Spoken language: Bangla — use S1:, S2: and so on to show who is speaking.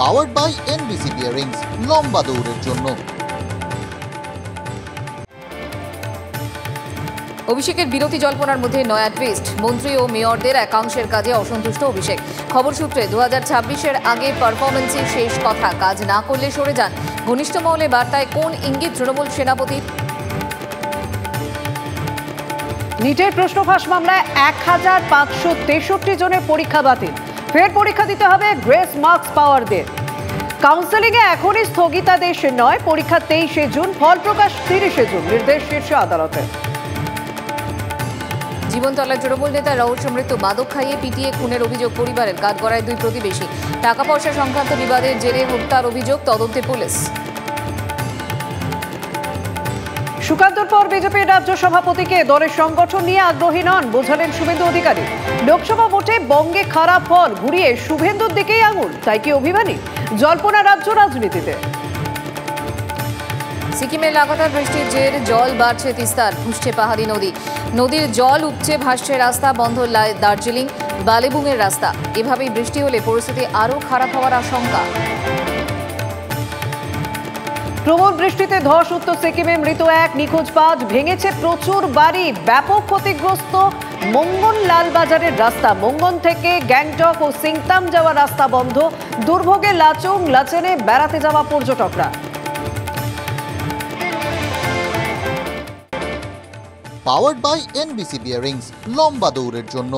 S1: পাওয়ার্ড বাই এনবিসি বিয়ারিংস, লম্বা দৌড়ের জন্য।
S2: অভিষেকের বিরতি জল্পনার মধ্যে নয়া টুইস্ট, মন্ত্রী ও মেয়রদের একাংশের কাজে অসন্তুষ্ট অভিষেক। খবর সূত্রে 2026-এর আগে পারফরমেন্সের শেষ কথা, কাজ না করলে সরে যান। ঘনিষ্ঠ মহলে বার্তায় কোন ইঙ্গিত তৃণমূল সেনাপতির?
S3: নিটের প্রশ্নফাঁস মামলায় 1563 জনের পরীক্ষা বাতিল, ফের পরীক্ষা দিতে হবে গ্রেস মার্কস পাওয়ারদের। কাউন্সেলিংয়ে এখনই স্থগিতাদেশ নয়, পরীক্ষা 23 জুন, ফল প্রকাশ 30 জুন, নির্দেশ শীর্ষ আদালতের।
S2: জীবনতলায় তৃণমূল নেতা রহস্য মৃত্যু, মাদক খাইয়ে পিটিয়ে খুনের অভিযোগ পরিবারের। কাঠগড়ায় 2 প্রতিবেশী। টাকা পয়সা সংক্রান্ত বিবাদের জেরে হত্যার অভিযোগ, তদন্তে পুলিশ।
S3: সুকান্তর পর বিজেপির রাজ্য সভাপতিকে দলের সংগঠন নিয়ে আগ্রহী নন, বোঝালেন শুভেন্দু অধিকারী। লোকসভা ভোটে বঙ্গে খারাপ ফল ঘুরিয়ে শুভেন্দুর দিকেই আঙুল, তাই কি অভিমানী? জল্পনা রাজ্য রাজনীতিতে।
S2: সিকিমে লাগাতার বৃষ্টির জের জল বাড়ছে তিস্তার, ফুসছে পাহাড়ি নদী। নদীর জল উপচে ভাসছে রাস্তা, বন্ধ দার্জিলিং বালেবুংয়ের রাস্তা। এভাবেই বৃষ্টি হলে পরিস্থিতি আরও খারাপ হওয়ার আশঙ্কা।
S3: প্রবল বৃষ্টিতে ধস উত্তর সিকিমে, মৃত 1, নিখোঁজ 5, ভেঙেছে প্রচুর বাড়ি, ব্যাপক ক্ষতিগ্রস্ত মঙ্গন লালবাজারের রাস্তা। মঙ্গন থেকে গ্যাংটক ও সিংতাম যাওয়ার রাস্তা বন্ধ, দুর্ভোগে লাচুং লাচেনে বেড়াতে যাওয়া পর্যটকরা।
S1: পাওয়ার্ড বাই এনবিসি বিয়ারিংস, লম্বা দৌড়ের জন্য।